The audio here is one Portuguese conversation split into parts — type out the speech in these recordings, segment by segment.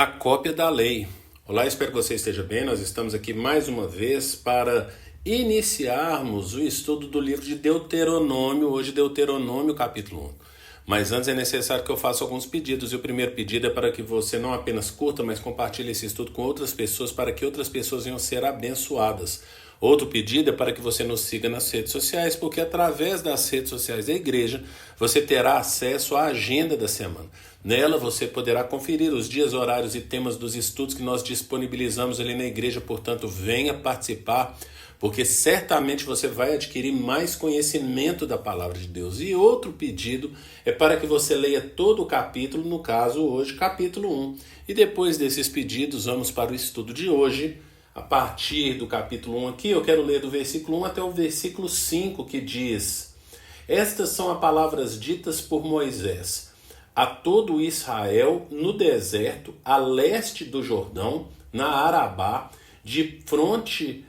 A cópia da lei. Olá, espero que você esteja bem. Nós estamos aqui mais uma vez para iniciarmos o estudo do livro de Deuteronômio, hoje Deuteronômio capítulo 1. Mas antes é necessário que eu faça alguns pedidos, e o primeiro pedido é para que você não apenas curta, mas compartilhe esse estudo com outras pessoas, para que outras pessoas venham ser abençoadas. Outro pedido é para que você nos siga nas redes sociais, porque através das redes sociais da igreja você terá acesso à agenda da semana. Nela você poderá conferir os dias, horários e temas dos estudos que nós disponibilizamos ali na igreja, portanto venha participar, porque certamente você vai adquirir mais conhecimento da palavra de Deus. E outro pedido é para que você leia todo o capítulo, no caso hoje capítulo 1. E depois desses pedidos vamos para o estudo de hoje. A partir do capítulo 1 aqui, eu quero ler do versículo 1 até o versículo 5, que diz: Estas são as palavras ditas por Moisés a todo Israel no deserto, a leste do Jordão, na Arabá, de fronte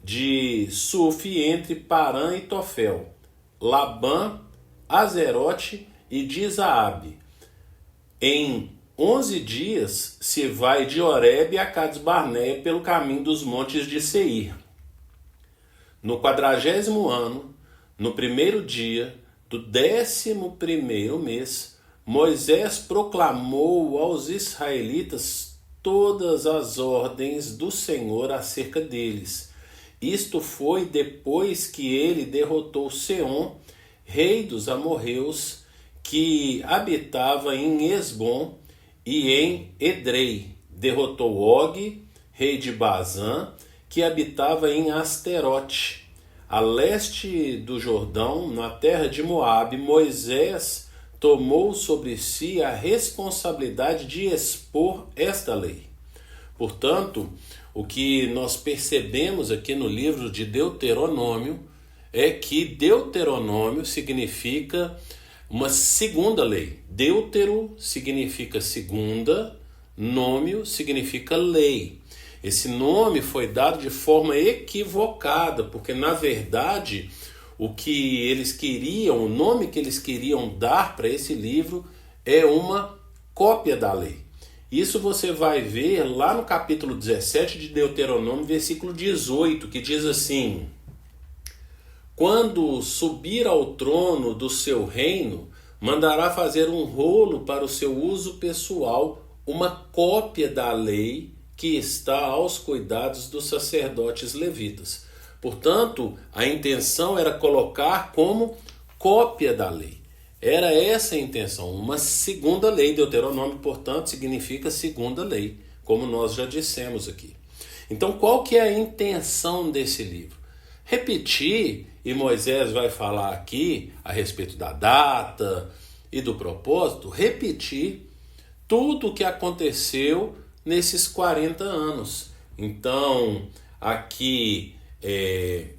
de Suf, entre Parã e Tofel, Labã, Azerote e Dizaabe. Em 11 dias se vai de Horebe a Cades Barneia pelo caminho dos montes de Seir. No 40º ano, no primeiro dia do 11º mês, Moisés proclamou aos israelitas todas as ordens do Senhor acerca deles. Isto foi depois que ele derrotou Seom, rei dos amorreus, que habitava em Esbom e em Edrei. Derrotou Og, rei de Bazã, que habitava em Asterote. A leste do Jordão, na terra de Moabe, Moisés tomou sobre si a responsabilidade de expor esta lei. Portanto, o que nós percebemos aqui no livro de Deuteronômio é que Deuteronômio significa uma segunda lei. Deutero significa segunda, nômio significa lei. Esse nome foi dado de forma equivocada, porque na verdade o que eles queriam, o nome que eles queriam dar para esse livro é uma cópia da lei. Isso você vai ver lá no capítulo 17 de Deuteronômio, versículo 18, que diz assim: Quando subir ao trono do seu reino, mandará fazer um rolo para o seu uso pessoal, uma cópia da lei que está aos cuidados dos sacerdotes levitas. Portanto, a intenção era colocar como cópia da lei. Era essa a intenção, uma segunda lei. Deuteronômio, portanto, significa segunda lei, como nós já dissemos aqui. Então, qual que é a intenção desse livro? Repetir, e Moisés vai falar aqui a respeito da data e do propósito, repetir tudo o que aconteceu nesses 40 anos. Então, aqui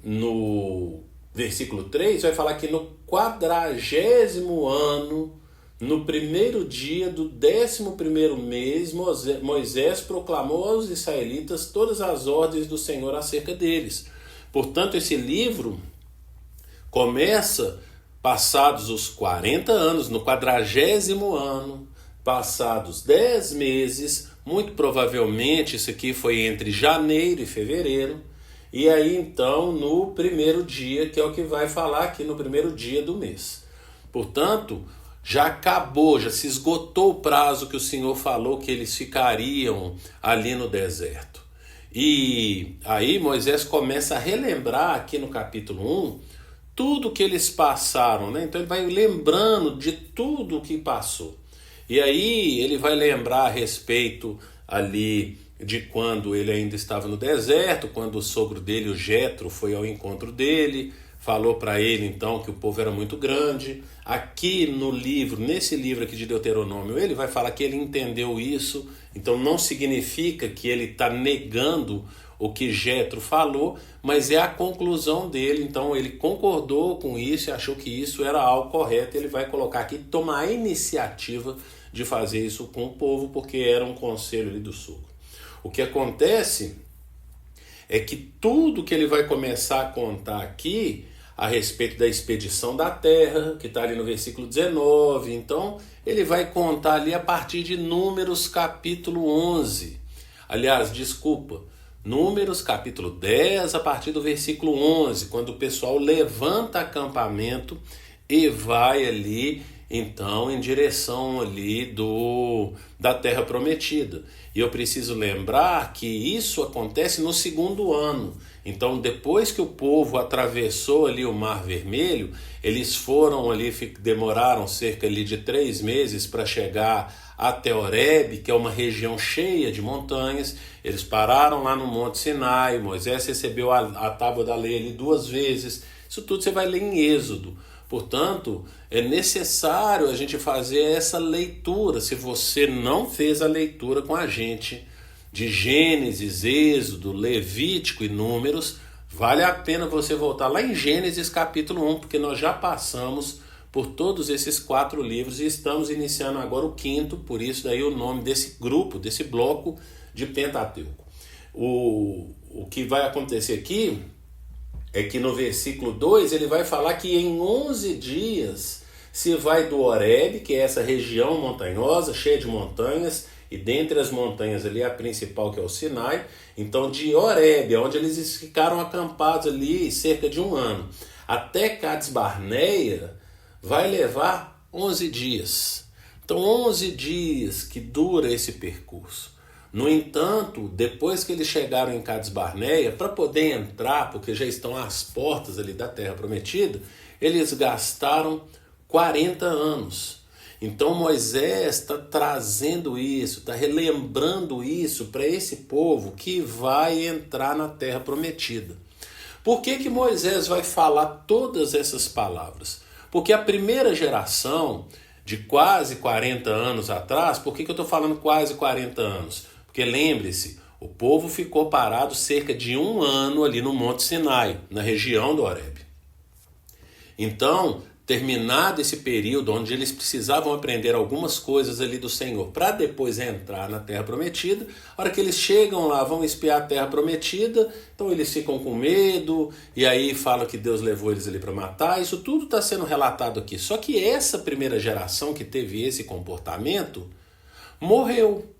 no versículo 3, vai falar que no 40º ano, no primeiro dia do 11º mês, Moisés proclamou aos israelitas todas as ordens do Senhor acerca deles. Portanto, esse livro começa passados os 40 anos, no 40º ano, passados 10 meses, muito provavelmente isso aqui foi entre janeiro e fevereiro, e aí então no primeiro dia, que é o que vai falar aqui no primeiro dia do mês. Portanto, já acabou, já se esgotou o prazo que o Senhor falou que eles ficariam ali no deserto. E aí Moisés começa a relembrar aqui no capítulo 1 tudo que eles passaram, né? Então ele vai lembrando de tudo que passou. E aí ele vai lembrar a respeito ali de quando ele ainda estava no deserto, quando o sogro dele, o Jetro, foi ao encontro dele, falou para ele então que o povo era muito grande. Aqui no livro, nesse livro aqui de Deuteronômio, ele vai falar que ele entendeu isso, então não significa que ele está negando o que Jetro falou, mas é a conclusão dele. Então ele concordou com isso e achou que isso era algo correto. Ele vai colocar aqui, tomar a iniciativa de fazer isso com o povo, porque era um conselho ali do sogro. O que acontece é que tudo que ele vai começar a contar aqui, a respeito da expedição da terra, que está ali no versículo 19. Então, ele vai contar ali a partir de Números capítulo 11. Aliás, desculpa, Números capítulo 10, a partir do versículo 11, quando o pessoal levanta acampamento e vai ali, então, em direção ali da terra prometida. E eu preciso lembrar que isso acontece no segundo ano. Então, depois que o povo atravessou ali o Mar Vermelho, eles foram ali, demoraram cerca ali de 3 meses para chegar até Horebe, que é uma região cheia de montanhas. Eles pararam lá no Monte Sinai, Moisés recebeu a tábua da lei ali 2 vezes. Isso tudo você vai ler em Êxodo. Portanto, é necessário a gente fazer essa leitura. Se você não fez a leitura com a gente de Gênesis, Êxodo, Levítico e Números, vale a pena você voltar lá em Gênesis capítulo 1, porque nós já passamos por todos esses 4 livros e estamos iniciando agora o 5º, por isso daí o nome desse grupo, desse bloco de Pentateuco. O que vai acontecer aqui é que no versículo 2 ele vai falar que em 11 dias se vai do Horebe, que é essa região montanhosa, cheia de montanhas, e dentre as montanhas ali a principal, que é o Sinai. Então de Horebe, onde eles ficaram acampados ali cerca de 1 ano, até Cades Barneia, vai levar 11 dias. Então 11 dias que dura esse percurso. No entanto, depois que eles chegaram em Cades Barneia, para poder entrar, porque já estão às portas ali da Terra Prometida, eles gastaram 40 anos. Então Moisés está trazendo isso, está relembrando isso para esse povo que vai entrar na Terra Prometida. Por que Moisés vai falar todas essas palavras? Porque a primeira geração de quase 40 anos atrás, por que eu estou falando quase 40 anos? Porque lembre-se, o povo ficou parado cerca de 1 ano ali no Monte Sinai, na região do Horebe. Então, terminado esse período onde eles precisavam aprender algumas coisas ali do Senhor para depois entrar na Terra Prometida, a hora que eles chegam lá, vão espiar a Terra Prometida, então eles ficam com medo, e aí falam que Deus levou eles ali para matar. Isso tudo está sendo relatado aqui. Só que essa primeira geração que teve esse comportamento morreu.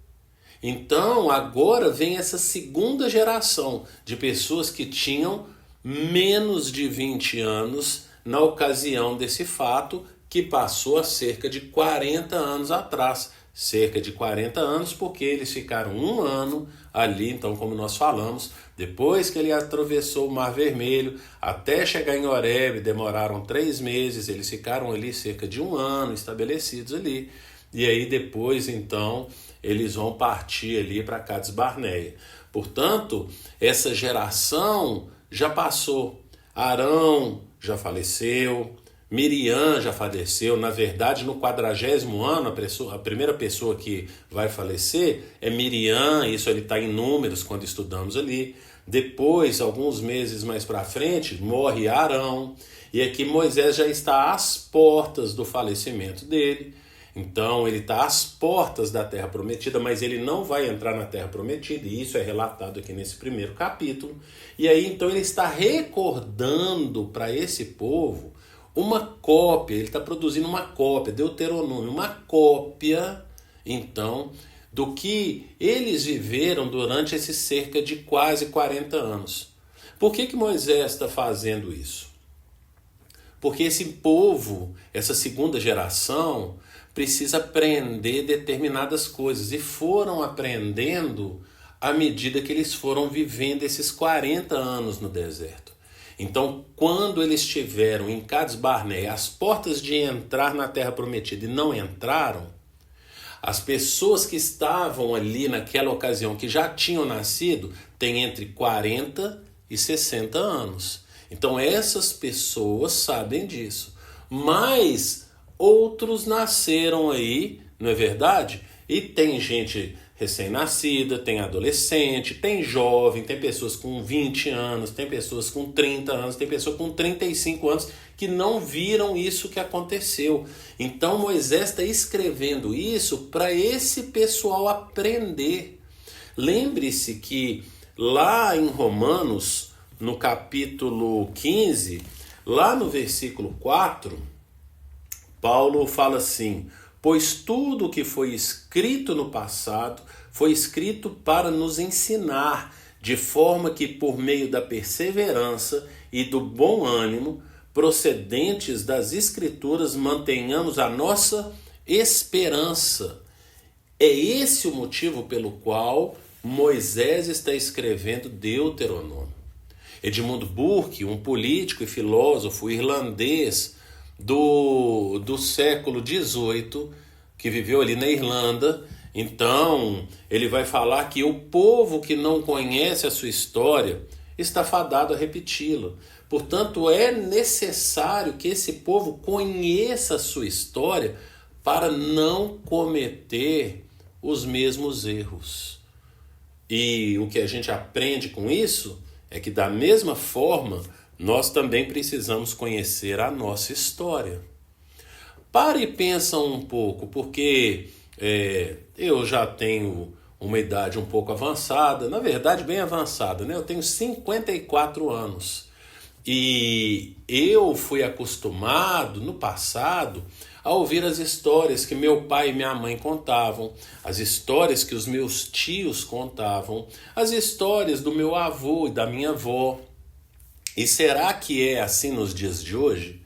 Então agora vem essa segunda geração de pessoas que tinham menos de 20 anos na ocasião desse fato, que passou a cerca de 40 anos atrás. Cerca de 40 anos, porque eles ficaram 1 ano ali, então, como nós falamos, depois que ele atravessou o Mar Vermelho, até chegar em Horebe, demoraram 3 meses, eles ficaram ali cerca de 1 ano estabelecidos ali, e aí depois, então, eles vão partir ali para Cades Barneia. Portanto, essa geração já passou. Arão já faleceu, Miriam já faleceu. Na verdade, no 40º ano, a primeira pessoa que vai falecer é Miriam. Isso ele está em Números, quando estudamos ali. Depois, alguns meses mais para frente, morre Arão. E aqui Moisés já está às portas do falecimento dele. Então ele está às portas da Terra Prometida, mas ele não vai entrar na Terra Prometida, e isso é relatado aqui nesse primeiro capítulo. E aí então ele está recordando para esse povo uma cópia, ele está produzindo uma cópia, Deuteronômio, uma cópia, então, do que eles viveram durante esses cerca de quase 40 anos. Por que Moisés está fazendo isso? Porque esse povo, essa segunda geração, precisa aprender determinadas coisas, e foram aprendendo à medida que eles foram vivendo esses 40 anos no deserto. Então, quando eles estiveram em Cades Barneia, às portas de entrar na Terra Prometida, e não entraram, as pessoas que estavam ali naquela ocasião, que já tinham nascido, têm entre 40 e 60 anos. Então essas pessoas sabem disso. Mas outros nasceram aí, não é verdade? E tem gente recém-nascida, tem adolescente, tem jovem, tem pessoas com 20 anos, tem pessoas com 30 anos, tem pessoas com 35 anos que não viram isso que aconteceu. Então Moisés está escrevendo isso para esse pessoal aprender. Lembre-se que lá em Romanos, no capítulo 15, Lá no versículo 4, Paulo fala assim: pois tudo o que foi escrito no passado foi escrito para nos ensinar, de forma que por meio da perseverança e do bom ânimo procedentes das Escrituras mantenhamos a nossa esperança. É esse o motivo pelo qual Moisés está escrevendo Deuteronômio. Edmund Burke, um político e filósofo irlandês do século XVIII, que viveu ali na Irlanda, então ele vai falar que o povo que não conhece a sua história está fadado a repeti-la. Portanto, é necessário que esse povo conheça a sua história para não cometer os mesmos erros. E o que a gente aprende com isso é que, da mesma forma, nós também precisamos conhecer a nossa história. Pare e pensa um pouco, porque eu já tenho uma idade um pouco avançada, na verdade bem avançada, né? Eu tenho 54 anos. E eu fui acostumado, no passado, a ouvir as histórias que meu pai e minha mãe contavam, as histórias que os meus tios contavam, as histórias do meu avô e da minha avó. E será que é assim nos dias de hoje?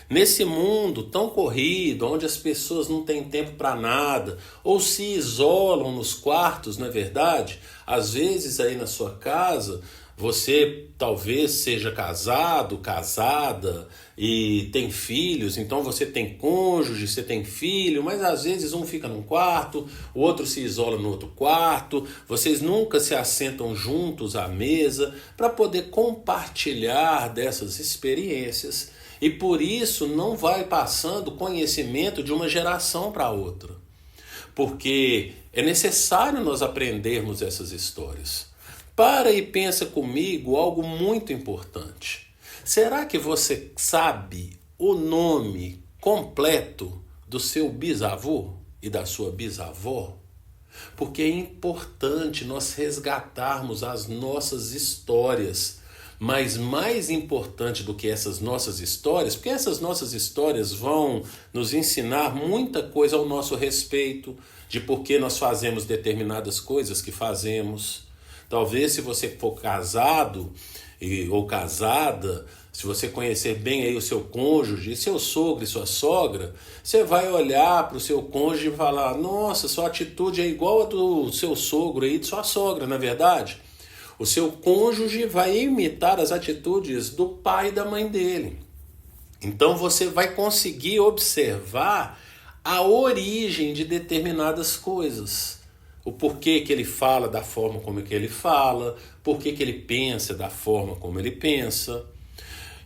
Nesse mundo tão corrido, onde as pessoas não têm tempo para nada, ou se isolam nos quartos, não é verdade? Às vezes aí na sua casa, você talvez seja casado, casada e tem filhos, então você tem cônjuge, você tem filho, mas às vezes um fica num quarto, o outro se isola no outro quarto, vocês nunca se assentam juntos à mesa para poder compartilhar dessas experiências. E por isso não vai passando conhecimento de uma geração para outra. Porque é necessário nós aprendermos essas histórias. Para e pensa comigo algo muito importante. Será que você sabe o nome completo do seu bisavô e da sua bisavó? Porque é importante nós resgatarmos as nossas histórias. Mas mais importante do que essas nossas histórias, porque essas nossas histórias vão nos ensinar muita coisa ao nosso respeito, de por que nós fazemos determinadas coisas que fazemos. Talvez se você for casado ou casada, se você conhecer bem aí o seu cônjuge, seu sogro e sua sogra, você vai olhar para o seu cônjuge e falar: nossa, sua atitude é igual a do seu sogro e de sua sogra, não é verdade? O seu cônjuge vai imitar as atitudes do pai e da mãe dele. Então você vai conseguir observar a origem de determinadas coisas. O porquê que ele fala da forma como que ele fala, porquê que ele pensa da forma como ele pensa.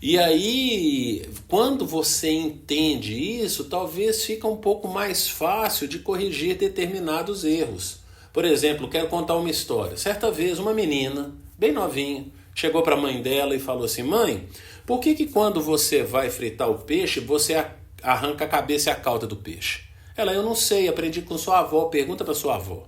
E aí, quando você entende isso, talvez fica um pouco mais fácil de corrigir determinados erros. Por exemplo, quero contar uma história. Certa vez, uma menina, bem novinha, chegou para a mãe dela e falou assim: mãe, por que quando você vai fritar o peixe, você arranca a cabeça e a cauda do peixe? Ela: eu não sei, aprendi com sua avó, pergunta para sua avó.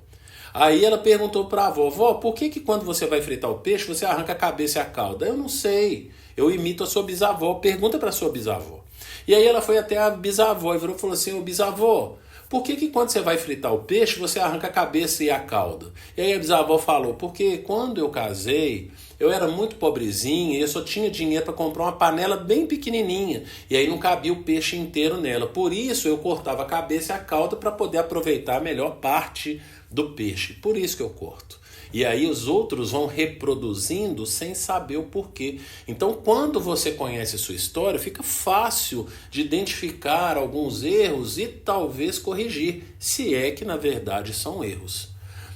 Aí ela perguntou para a avó: vó, por que quando você vai fritar o peixe, você arranca a cabeça e a cauda? Eu não sei, eu imito a sua bisavó, pergunta para a sua bisavó. E aí ela foi até a bisavó e virou e falou assim: ô bisavó, por que quando você vai fritar o peixe, você arranca a cabeça e a cauda? E aí a bisavó falou: porque quando eu casei, eu era muito pobrezinha e eu só tinha dinheiro para comprar uma panela bem pequenininha. E aí não cabia o peixe inteiro nela. Por isso eu cortava a cabeça e a cauda para poder aproveitar a melhor parte do peixe. Por isso que eu corto. E aí os outros vão reproduzindo sem saber o porquê. Então, quando você conhece a sua história, fica fácil de identificar alguns erros e talvez corrigir, se é que na verdade são erros.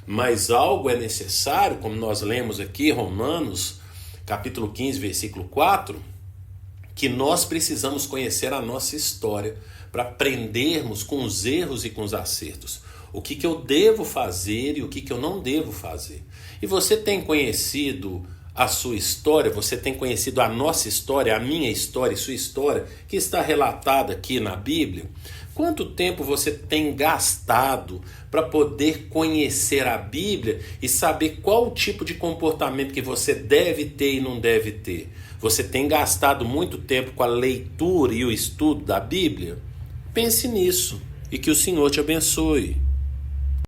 Mas algo é necessário, como nós lemos aqui, Romanos, capítulo 15, versículo 4, que nós precisamos conhecer a nossa história para aprendermos com os erros e com os acertos. O que eu devo fazer e o que eu não devo fazer. E você tem conhecido a sua história, você tem conhecido a nossa história, a minha história e sua história, que está relatada aqui na Bíblia? Quanto tempo você tem gastado para poder conhecer a Bíblia e saber qual tipo de comportamento que você deve ter e não deve ter? Você tem gastado muito tempo com a leitura e o estudo da Bíblia? Pense nisso e que o Senhor te abençoe.